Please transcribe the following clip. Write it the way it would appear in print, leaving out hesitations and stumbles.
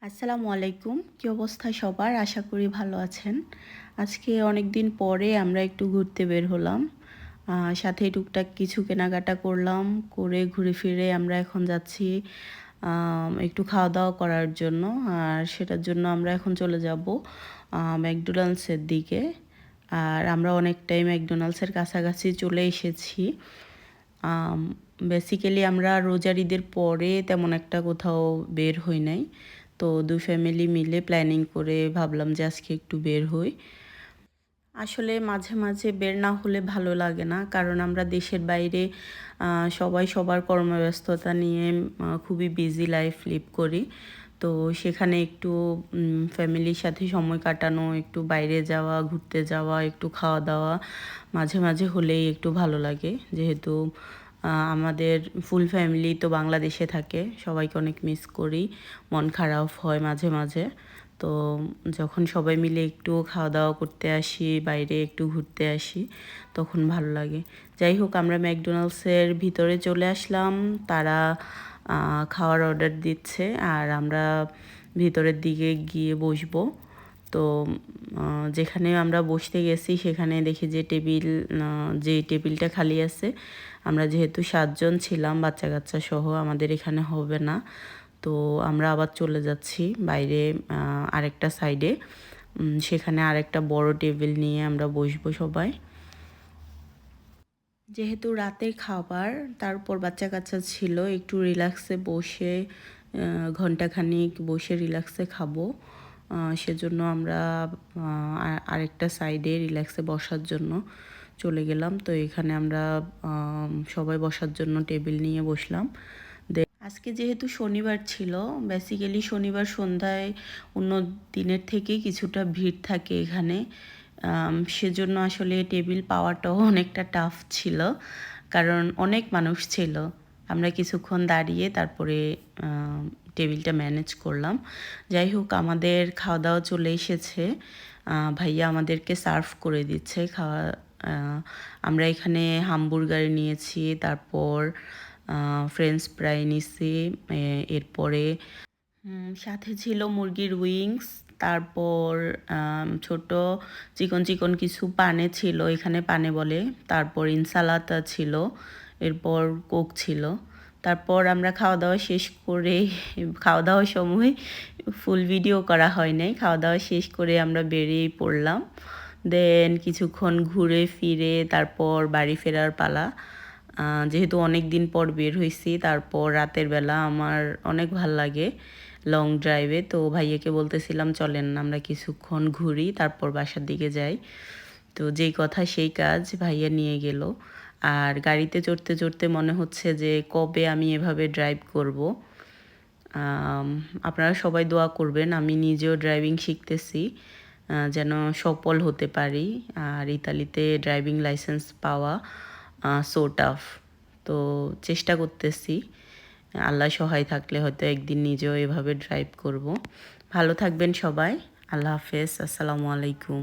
আসসালামু আলাইকুম। কী অবস্থা সবার? আশা করি ভালো আছেন। আজকে অনেক দিন পরে আমরা একটু ঘুরতে বের হলাম। সাথে টুকটাক কিছু কেনাকাটা করলাম। করে ঘুরে ফিরে আমরা এখন যাচ্ছি একটু খাওয়া দাওয়া করার জন্য। আর সেটার জন্য আমরা এখন চলে যাব ম্যাকডোনাল্ডসের দিকে। আর আমরা অনেকটাই ম্যাকডোনাল্ডসের কাছাকাছি চলে এসেছি। বেসিক্যালি আমরা রোজার ঈদের পরে তেমন একটা কোথাও বের হই নাই। তো দুই ফ্যামিলি মিলে প্ল্যানিং করে ভাবলাম যে আজকে একটু বের হই। আসলে মাঝে মাঝে বের না হলে ভালো লাগে না, কারণ আমরা দেশের বাইরে সবাই সবার কর্মব্যস্ততা নিয়ে খুবই বিজি লাইফ লিভ করি। তো সেখানে একটু ফ্যামিলির সাথে সময় কাটানো, একটু বাইরে যাওয়া, ঘুরতে যাওয়া, একটু খাওয়া দাওয়া মাঝে মাঝে হলেই একটু ভালো লাগে। যেহেতু আমাদের ফুল ফ্যামিলি তো বাংলাদেশে থাকে, সবাইকে অনেক মিস করি, মন খারাপ হয় মাঝে মাঝে। তো যখন সবাই মিলে একটু খাওয়া দাওয়া করতে আসি, বাইরে একটু ঘুরতে আসি, তখন ভালো লাগে। যাই হোক, আমরা ম্যাকডোনাল্ডসের ভিতরে চলে আসলাম। তারা খাওয়ার অর্ডার দিচ্ছে আর আমরা ভিতরের দিকে গিয়ে বসবো। তো যেখানে আমরা বসতে গেছি সেখানে দেখি যে যে টেবিলটা খালি আছে। আমরা যেহেতু 7 জন ছিলাম, বাচ্চা কাচ্চা সহ, আমাদের এখানে হবে না। তো আমরা আবার চলে যাচ্ছি বাইরে আরেকটা সাইডে। সেখানে আরেকটা বড় টেবিল নিয়ে আমরা বসবো সবাই। যেহেতু রাতের খাবার, তারপর বাচ্চা কাচ্চা ছিল, একটু রিল্যাক্সে বসে ঘন্টাখানিক বসে রিল্যাক্সে খাবো। সেজন্য আমরা আরেকটা সাইডে রিল্যাক্সে বসার জন্য চলে গেলাম। তো এখানে আমরা সবাই বসার জন্য টেবিল নিয়ে বসলাম। আজকে যেহেতু শনিবার ছিল, বেসিক্যালি শনিবার সন্ধ্যায় অন্য দিনের থেকে কিছুটা ভিড় থাকে এখানে। সেজন্য আসলে টেবিল পাওয়াটাও অনেকটা টাফ ছিল, কারণ অনেক মানুষ ছিল। আমরা কিছুক্ষণ দাঁড়িয়ে তারপরে টেবিলটা ম্যানেজ করলাম। যাই হোক, আমাদের খাওয়া দাওয়া চলে এসেছে। ভাইয়া আমাদেরকে সার্ভ করে দিচ্ছে খাওয়া। আমরা এখানে হামবুর্গার নিয়েছি, তারপর ফ্রেঞ্চ ফ্রাই নিছি, এরপরে সাথে ছিল মুরগির উইংস, তারপর ছোট চিকন চিকন কিছু পানে ছিল, এখানে পানে বলে, তারপর ইনসালাতা ছিল, এরপর কোক ছিল। তারপর আমরা খাওয়া দাওয়া শেষ করে, খাওয়া দাওয়ার সময় ফুল ভিডিও করা হয় নাই, খাওয়া দাওয়া শেষ করে আমরা বেরিয়ে পড়লাম। দেন কিছুক্ষণ ঘুরে ফিরে তারপর বাড়ি ফেরার পালা। যেহেতু অনেক দিন পর বের হয়েছি, তারপর রাতের বেলা আমার অনেক ভাল লাগে লং ড্রাইভে। তো ভাইয়াকে বলতেছিলাম চলেন আমরা কিছুক্ষণ ঘুরি, তারপর বাসার দিকে যাই। তো যেই কথা সেই কাজ, ভাইয়া নিয়ে গেল। আর গাড়িতে চড়তে চড়তে মনে হচ্ছে যে কবে আমি এভাবে ড্রাইভ করব। আপনারা সবাই দোয়া করবেন, আমি নিজেও ড্রাইভিং শিখতেছি যেন সফল হতে পারি। আর ইতালিতে ড্রাইভিং লাইসেন্স পাওয়া সো টাফ। তো চেষ্টা করতেছি, আল্লাহ সহায় থাকলে হয়তো একদিন নিজেও এভাবে ড্রাইভ করব। ভালো থাকবেন সবাই। আল্লাহ হাফেজ। আসসালামু আলাইকুম।